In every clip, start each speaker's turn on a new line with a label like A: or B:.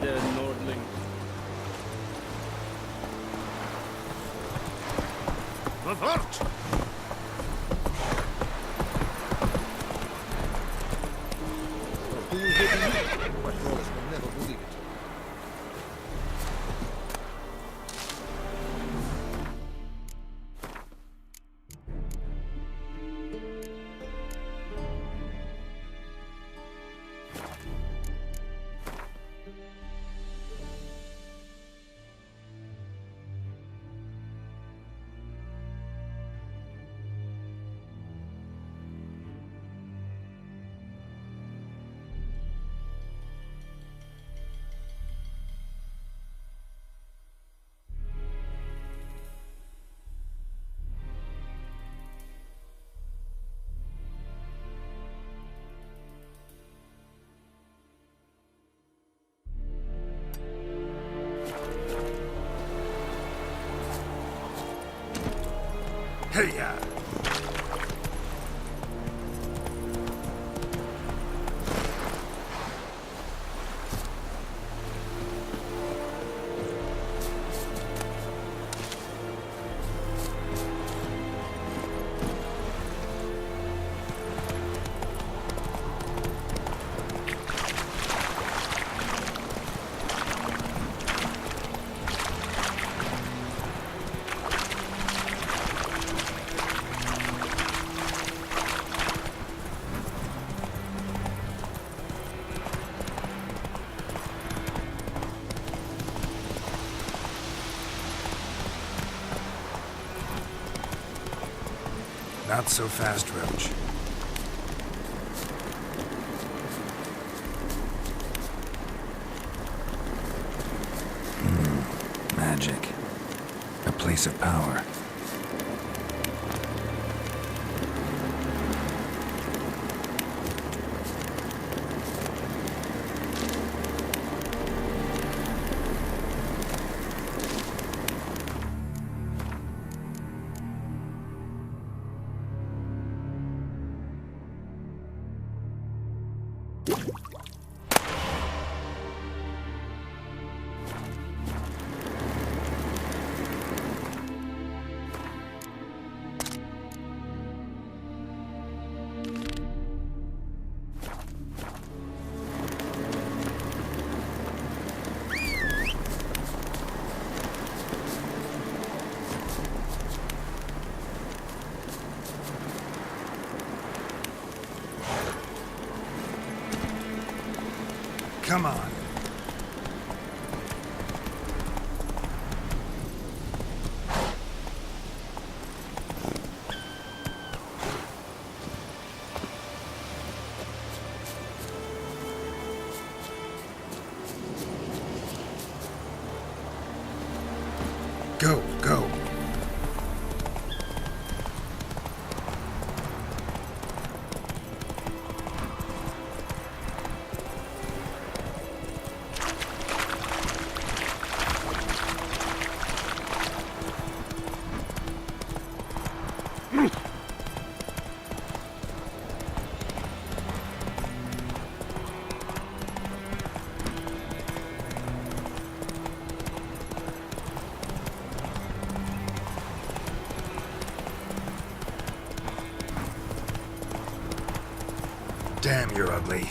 A: der Nordling.
B: Fort! My thralls will never believe it.
C: Hey-ya! Not so fast, Roach. Magic. A place of power. Come on. Go, go. Damn, you're ugly.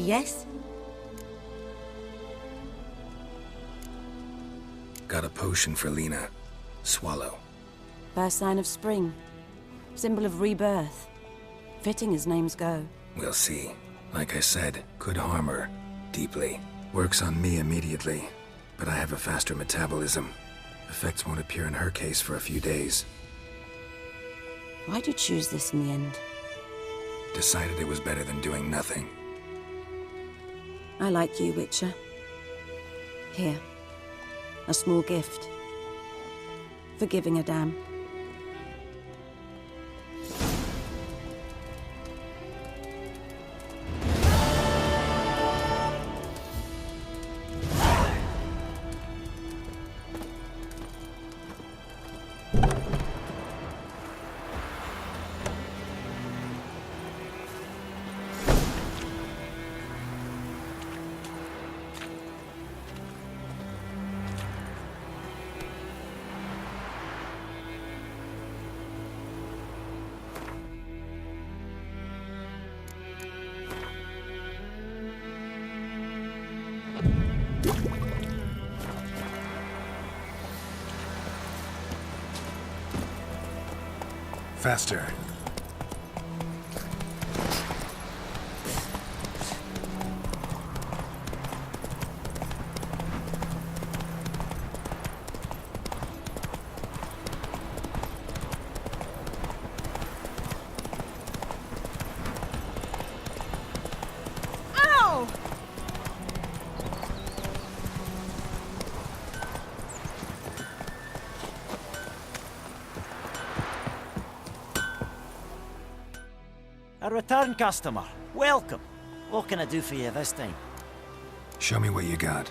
A: Yes?
C: Got a potion for Lena. Swallow.
A: First sign of spring. Symbol of rebirth. Fitting as names go.
C: We'll see. Like I said, could harm her. Deeply. Works on me immediately. But I have a faster metabolism. Effects won't appear in her case for a few days.
A: Why'd you choose this in the end?
C: Decided it was better than doing nothing.
A: I like you, Witcher. Here. A small gift. For giving a damn.
C: Faster.
D: A return customer. Welcome. What can I do for you this time?
C: Show me what you got.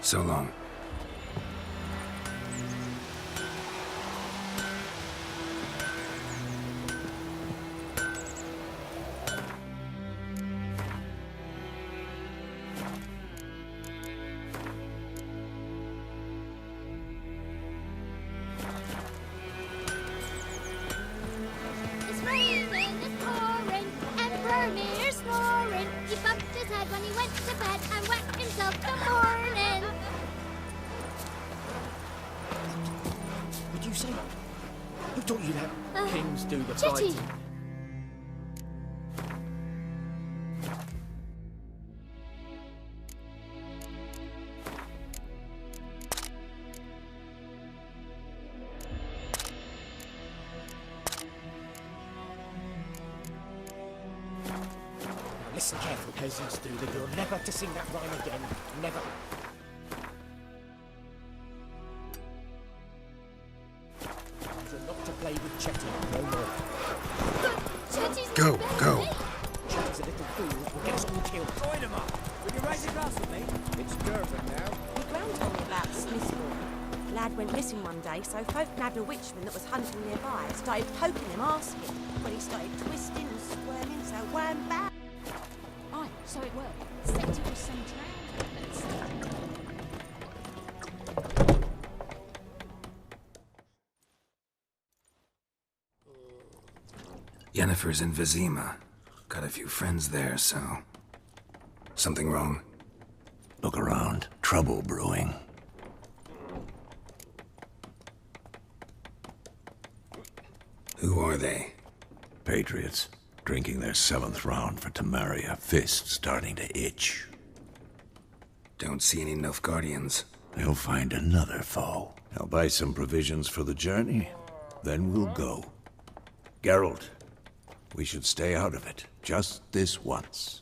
C: So long.
E: It's raining, it's pouring, and Vermeer's snoring. He bumped his head when he went to bed and wet himself till morning.
B: What'd you say? Who taught you that? Kings do the
E: Chitty.
B: fighting. Listen careful, peasants do that you're never to sing that rhyme again. Never. You're not to play with Chetty no more.
E: Chitty's
C: Go,
E: better
C: go.
E: than me.
B: Chetty's a little fool who'll get us all killed. Join him up. Will you raise your glass with me? It's Geralt now.
F: My gran told me about Smithsburg. The lad went missing one day, so folk nabbed a witchman that was hunting nearby. Started poking him, asking. But he started twisting and squirming, so wham bam.
E: Aye, so it worked. Set it with some travelers.
C: Yennefer's in Vizima. Got a few friends there, so... Something wrong?
G: Look around. Trouble brewing.
C: Who are they?
G: Patriots, drinking their 7th round for Temeria, fist starting to itch.
C: Don't see any Nilfgaardians.
G: They'll find another foe. I'll buy some provisions for the journey, then we'll go. Geralt, we should stay out of it, just this once.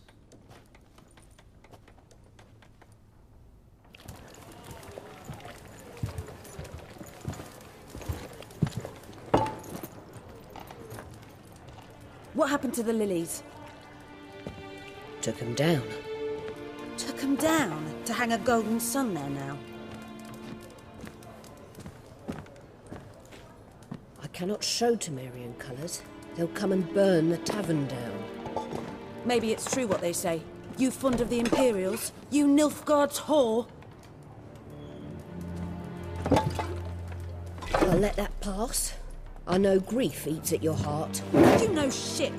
A: What happened to the lilies?
H: Took him down.
A: Took them down to hang a golden sun there now.
H: I cannot show Temerian colours. They'll come and burn the tavern down.
A: Maybe it's true what they say. You fond of the Imperials? You Nilfgaard's whore?
H: I'll let that pass. I know grief eats at your heart.
A: You know shit.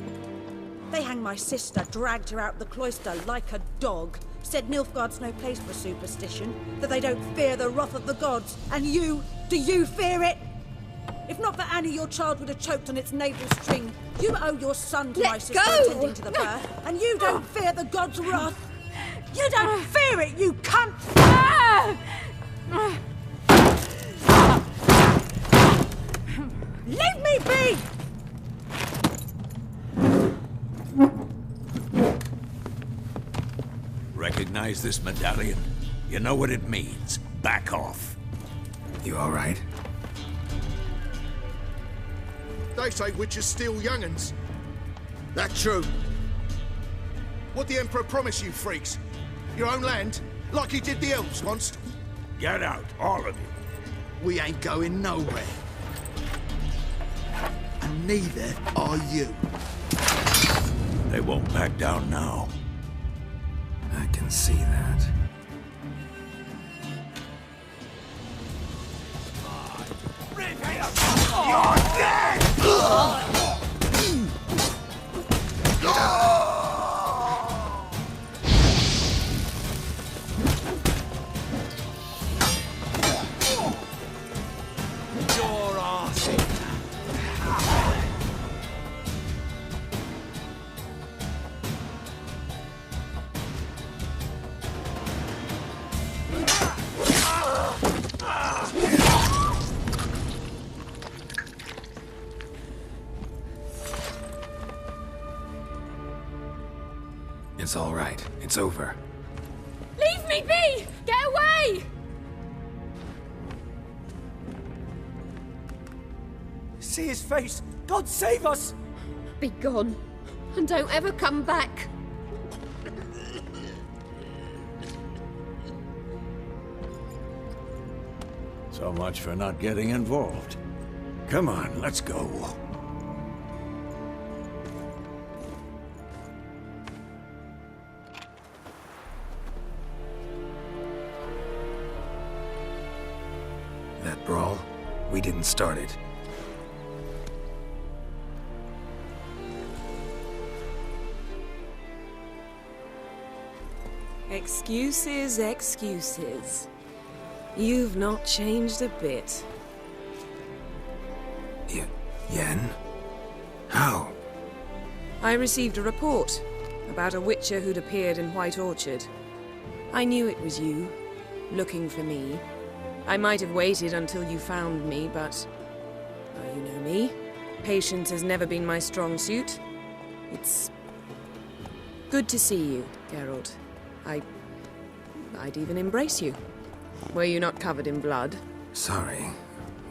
A: They hanged my sister, dragged her out the cloister like a dog. Said Nilfgaard's no place for superstition, that they don't fear the wrath of the gods. And you, do you fear it? If not for Annie, your child would have choked on its navel string. You owe your son to my sister attending to the birth, and you don't fear the gods' wrath. You don't fear it, you cunt! Leave me be!
G: Recognize this medallion? You know what it means. Back off.
C: You all right?
I: They say witches steal young'uns. That true? What the Emperor promised you freaks? Your own land? Like he did the elves once?
G: Get out, all of you.
I: We ain't going nowhere. And neither are you.
G: They won't back down now.
C: I can see that.
G: You're dead!
B: Your arse.
C: It's all right. It's over.
E: Leave me be! Get away!
B: See his face! God save us!
E: Be gone, and don't ever come back.
G: So much for not getting involved. Come on, let's go.
C: That brawl, we didn't start it.
F: Excuses, excuses. You've not changed a bit.
C: Yen? How?
F: I received a report about a witcher who'd appeared in White Orchard. I knew it was you, looking for me. I might have waited until you found me, but... oh, you know me. Patience has never been my strong suit. It's... good to see you, Geralt. I'd even embrace you. Were you not covered in blood?
C: Sorry.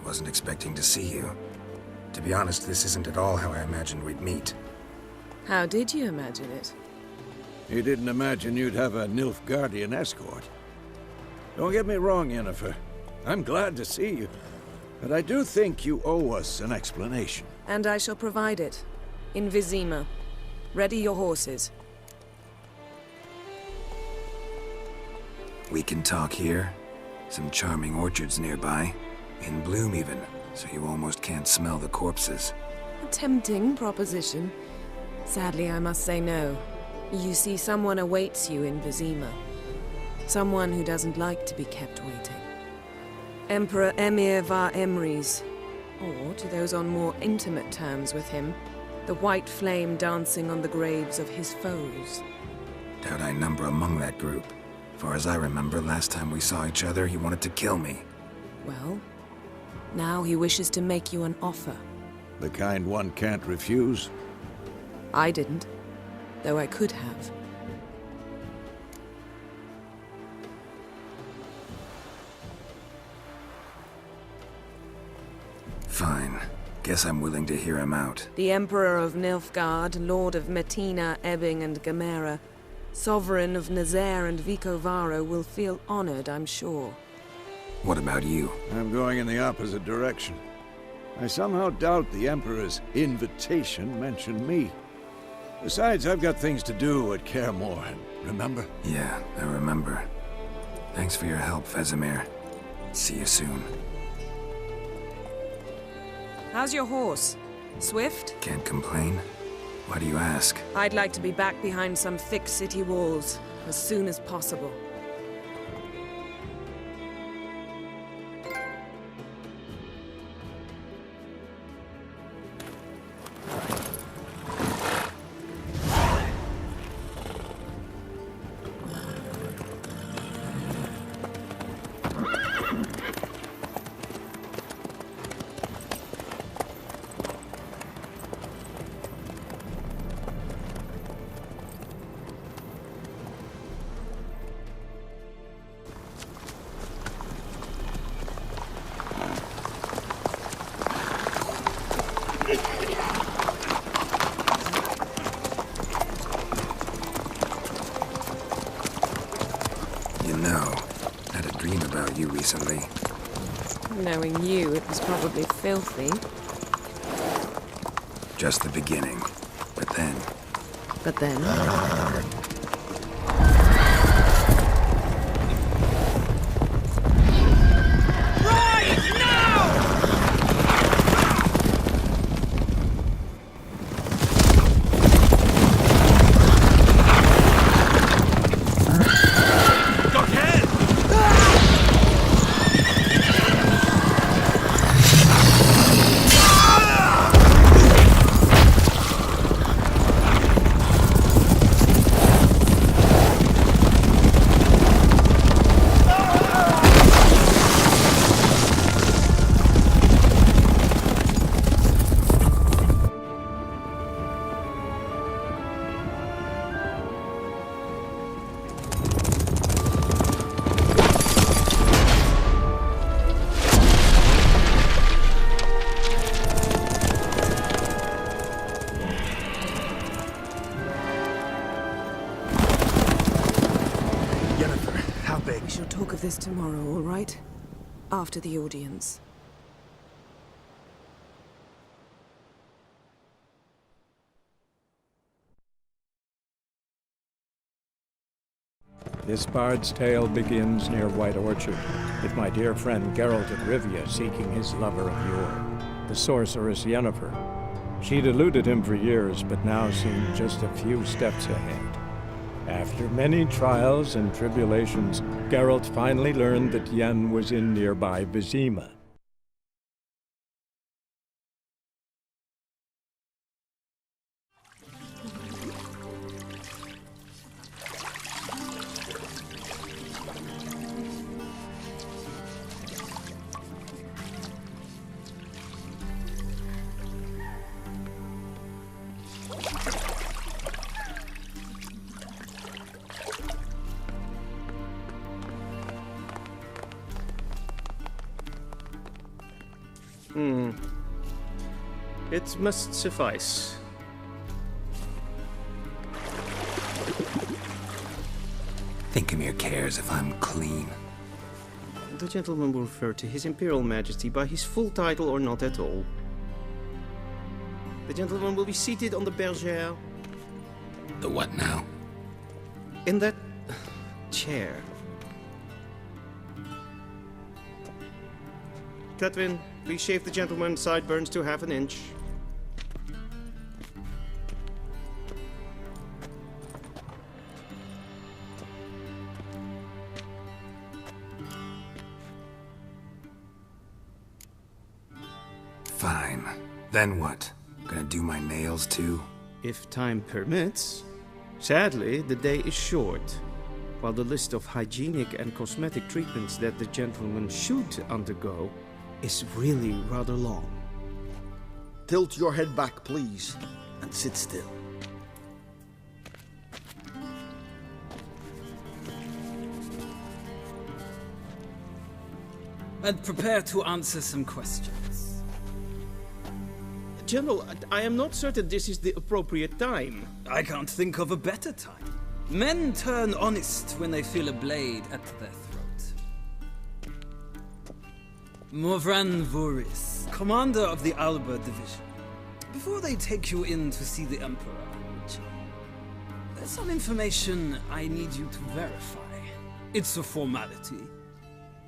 C: Wasn't expecting to see you. To be honest, this isn't at all how I imagined we'd meet.
F: How did you imagine it?
G: You didn't imagine you'd have a Nilfgaardian escort. Don't get me wrong, Yennefer. I'm glad to see you. But I do think you owe us an explanation.
F: And I shall provide it. In Vizima. Ready your horses.
C: We can talk here. Some charming orchards nearby. In bloom even, so you almost can't smell the corpses.
F: A tempting proposition. Sadly, I must say no. You see, someone awaits you in Vizima. Someone who doesn't like to be kept waiting. Emperor Emir var Emrys. Or to those on more intimate terms with him, the white flame dancing on the graves of his foes.
C: Doubt I number among that group. Far as I remember, last time we saw each other, he wanted to kill me.
F: Well, now he wishes to make you an offer.
G: The kind one can't refuse?
F: I didn't, though I could have.
C: Fine. Guess I'm willing to hear him out.
F: The Emperor of Nilfgaard, Lord of Metina, Ebbing and Gamera, Sovereign of Nazaire and Vicovaro will feel honored, I'm sure.
C: What about you?
G: I'm going in the opposite direction. I somehow doubt the Emperor's invitation mentioned me. Besides, I've got things to do at Kaer Morhen, remember?
C: Yeah, I remember. Thanks for your help, Vesemir. See you soon.
F: How's your horse? Swift?
C: Can't complain. Why do you ask?
F: I'd like to be back behind some thick city walls as soon as possible.
C: You know, I had a dream about you recently.
F: Knowing you, it was probably filthy.
C: Just the beginning. But then...
F: But then... We shall talk of this tomorrow, all right? After the audience.
J: This bard's tale begins near White Orchard, with my dear friend Geralt of Rivia seeking his lover of yore, the sorceress Yennefer. She'd eluded him for years, but now seemed just a few steps ahead. After many trials and tribulations, Geralt finally learned that Yen was in nearby Vizima.
K: It must suffice.
C: Thinkamir cares if I'm clean.
K: The gentleman will refer to His Imperial Majesty by his full title or not at all. The gentleman will be seated on the bergère.
C: The what now?
K: In that chair. Cletwin, please shave the gentleman's sideburns to half an inch.
C: Fine. Then what? Gonna do my nails too?
K: If time permits. Sadly, the day is short, while the list of hygienic and cosmetic treatments that the gentleman should undergo is really rather long.
I: Tilt your head back, please, and sit still.
L: And prepare to answer some questions.
K: General, I am not certain this is the appropriate time.
L: I can't think of a better time. Men turn honest when they feel a blade at their throat. Morvran Voris, commander of the Alba Division. Before they take you in to see the Emperor, there's some information I need you to verify. It's a formality,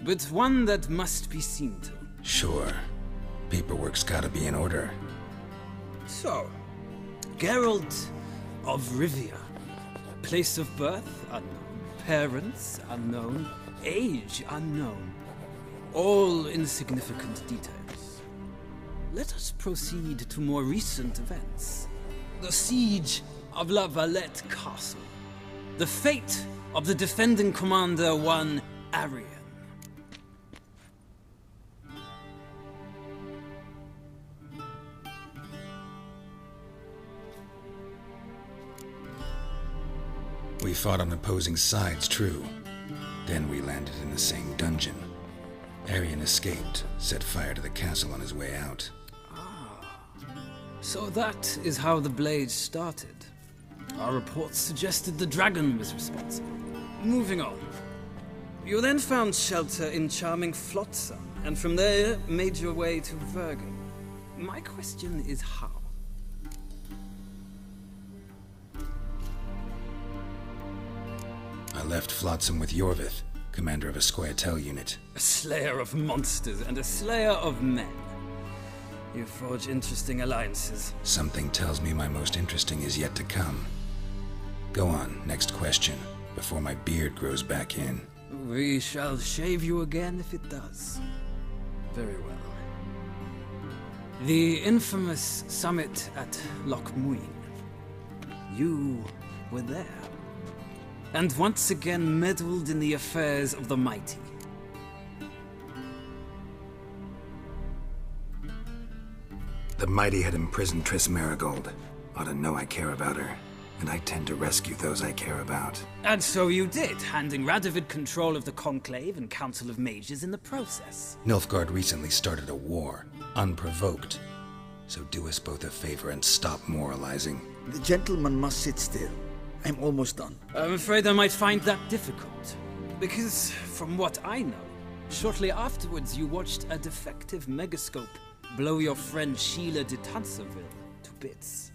L: but one that must be seen to.
C: Sure. Paperwork's gotta be in order.
L: So, Geralt of Rivia. Place of birth unknown. Parents unknown. Age unknown. All insignificant details. Let us proceed to more recent events. The siege of La Valette Castle. The fate of the defending commander, one Arian.
C: We fought on opposing sides, true. Then we landed in the same dungeon. Arian escaped, set fire to the castle on his way out.
L: So that is how the blade started. Our reports suggested the dragon was responsible. Moving on. You then found shelter in charming Flotsam, and from there made your way to Vergen. My question is how?
C: I left Flotsam with Yorvith, commander of a Scoia'tael unit.
L: A slayer of monsters and a slayer of men. You forge interesting alliances.
C: Something tells me my most interesting is yet to come. Go on, next question, before my beard grows back in.
L: We shall shave you again if it does. Very well. The infamous summit at Loch Muin. You were there. And once again meddled in the affairs of the mighty.
C: The mighty had imprisoned Triss Marigold. Ought to know I care about her, and I tend to rescue those I care about.
L: And so you did, handing Radovid control of the Conclave and Council of Mages in the process.
C: Nilfgaard recently started a war, unprovoked. So do us both a favor and stop moralizing.
I: The gentleman must sit still. I'm almost done.
L: I'm afraid I might find that difficult. Because, from what I know, shortly afterwards you watched a defective megascope blow your friend Sheila de Tanserville to bits.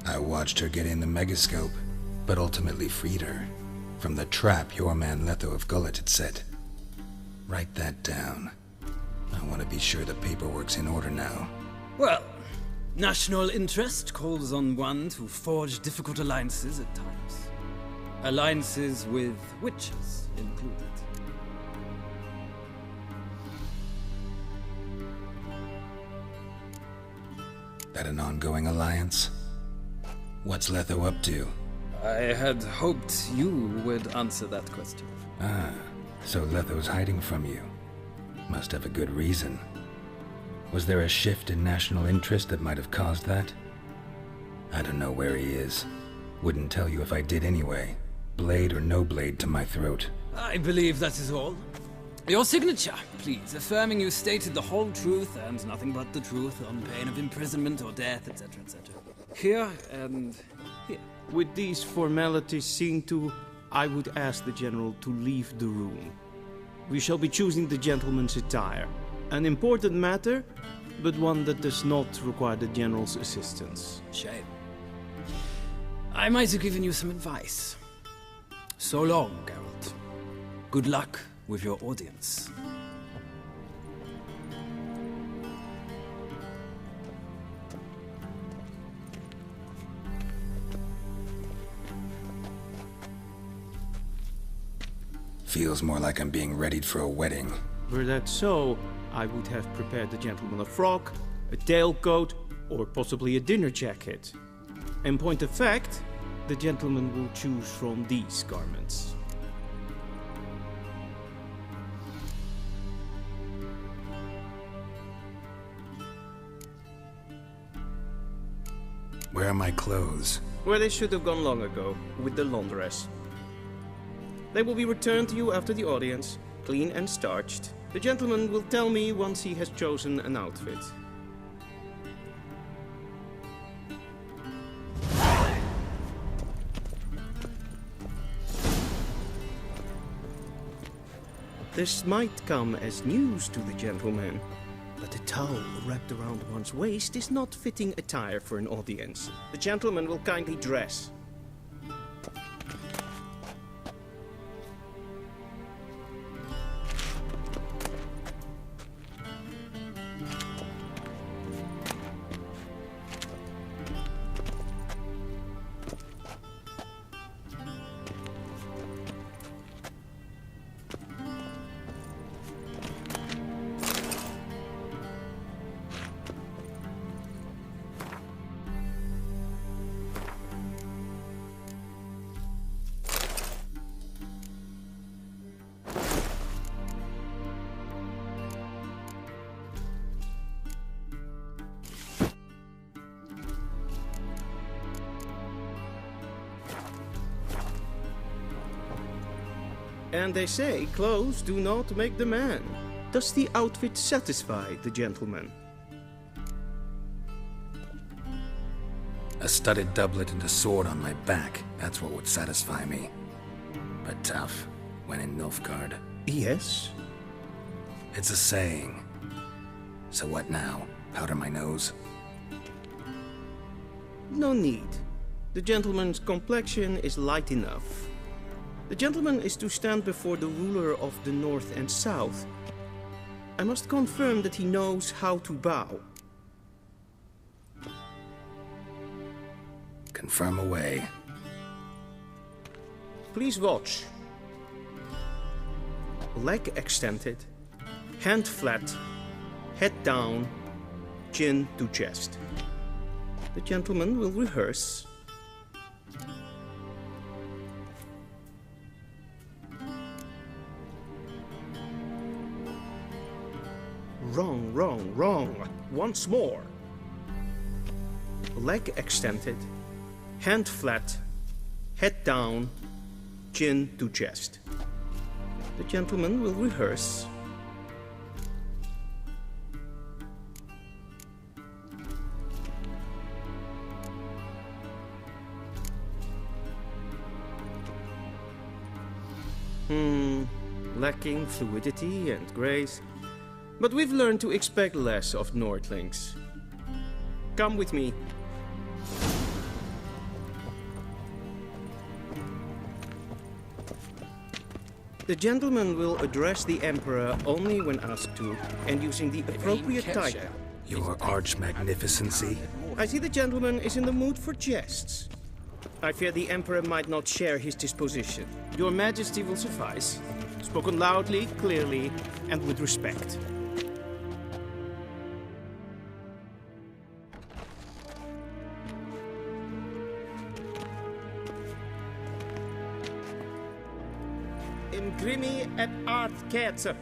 C: I watched her get in the megascope, but ultimately freed her from the trap your man Letho of Gullet had set. Write that down. I want to be sure the paperwork's in order now.
L: Well, national interest calls on one to forge difficult alliances at times. Alliances with witches included.
C: That an ongoing alliance? What's Letho up to?
L: I had hoped you would answer that question.
C: Ah, so Letho's hiding from you. Must have a good reason. Was there a shift in national interest that might have caused that? I don't know where he is. Wouldn't tell you if I did anyway. Blade or no blade to my throat.
L: I believe that is all. Your signature, please, affirming you stated the whole truth and nothing but the truth on pain of imprisonment or death, etc., etc. Here and here.
K: With these formalities seen to, I would ask the General to leave the room. We shall be choosing the gentleman's attire. An important matter, but one that does not require the General's assistance.
L: Shame. I might have given you some advice. So long, Geralt. Good luck with your audience.
C: Feels more like I'm being readied for a wedding.
K: Were that so, I would have prepared the gentleman a frock, a tailcoat, or possibly a dinner jacket. In point of fact, the gentleman will choose from these garments.
C: Where are my clothes?
K: Where they should have gone long ago, with the laundress. They will be returned to you after the audience, clean and starched. The gentleman will tell me once he has chosen an outfit. This might come as news to the gentleman, but a towel wrapped around one's waist is not fitting attire for an audience. The gentleman will kindly dress. And they say clothes do not make the man. Does the outfit satisfy the gentleman?
C: A studded doublet and a sword on my back, that's what would satisfy me. But tough, when in Nilfgaard.
K: Yes?
C: It's a saying. So what now? Powder my nose?
K: No need. The gentleman's complexion is light enough. The gentleman is to stand before the ruler of the North and South. I must confirm that he knows how to bow.
C: Confirm away.
K: Please watch. Leg extended, hand flat, head down, chin to chest. The gentleman will rehearse. Wrong, wrong, wrong. Once more. Leg extended, hand flat, head down, chin to chest. The gentleman will rehearse. Lacking fluidity and grace. But we've learned to expect less of Nordlings. Come with me. The gentleman will address the Emperor only when asked to, and using the appropriate title.
C: Your Arch-Magnificency?
K: I see the gentleman is in the mood for jests. I fear the Emperor might not share his disposition. Your Majesty will suffice. Spoken loudly, clearly, and with respect. Grimi eb art ketzer.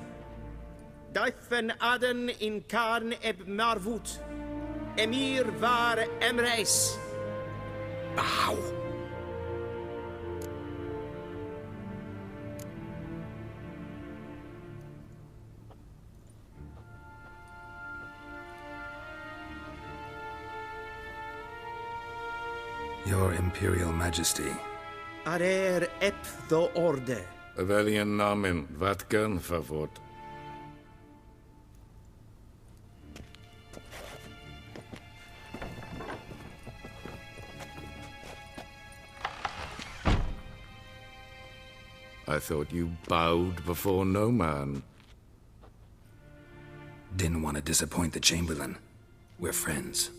K: Daifen aden in karn eb marvut. Emir var emreis.
C: Bow. Your Imperial Majesty.
K: Arer ep the orde.
M: Welchen Namen? Wat gern favort? I thought you bowed before no man.
C: Didn't want to disappoint the Chamberlain. We're friends.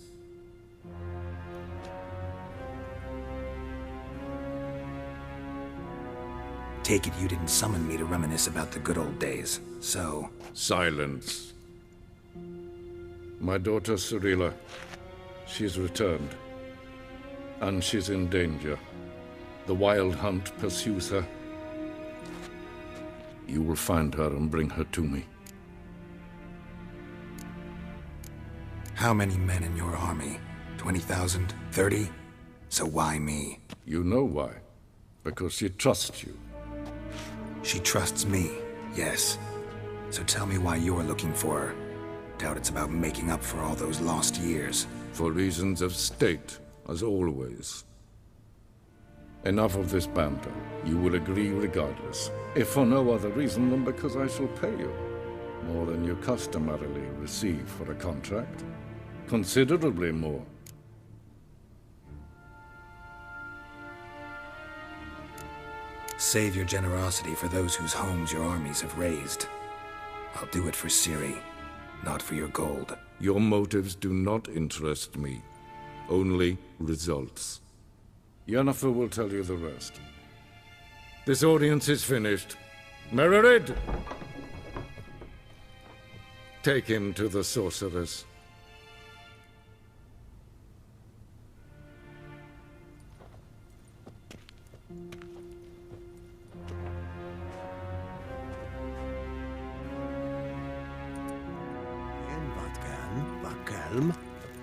C: take it you didn't summon me to reminisce about the good old days, so...
M: Silence. My daughter Cirilla, she's returned. And she's in danger. The Wild Hunt pursues her. You will find her and bring her to me.
C: How many men in your army? 20,000? 30? So why me?
M: You know why. Because she trusts you.
C: She trusts me, yes. So tell me why you're looking for her. Doubt it's about making up for all those lost years.
M: For reasons of state, as always. Enough of this banter. You will agree regardless. If for no other reason than because I shall pay you. More than you customarily receive for a contract. Considerably more.
C: Save your generosity for those whose homes your armies have razed. I'll do it for Ciri, not for your gold.
M: Your motives do not interest me. Only results. Yennefer will tell you the rest. This audience is finished. Mererid! Take him to the sorceress.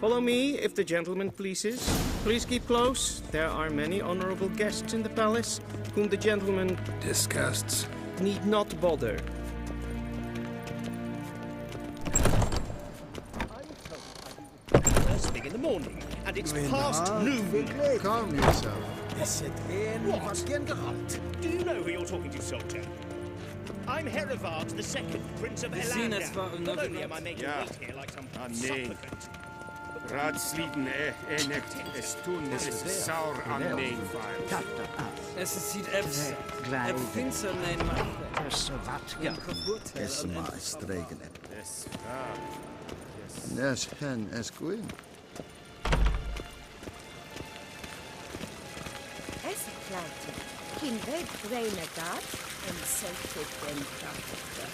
K: Follow me, if the gentleman pleases. Please keep close. There are many honorable guests in the palace, whom the gentleman...
C: disgusts.
K: ...need not bother.
B: First thing in the morning, and it's past noon.
I: Calm yourself.
B: What? Do you know who you're talking to, soldier? I'm Herivard II, Prince of Elanda. Not only am I making wait here like some supplicant.
N: Raadsliden echt es tun es saur an neem.
L: Es sieht efse. Het finster neem maar. Ja.
O: Es maar stregen. Nes hen es gwyn.
P: Es klaute. Invade Renegat en selfit den krafte.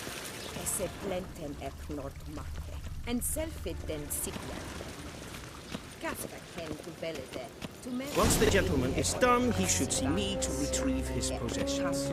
P: Es blenten knort makke. En selfit den sikla.
K: Once the gentleman is done, he should see me to retrieve his possessions.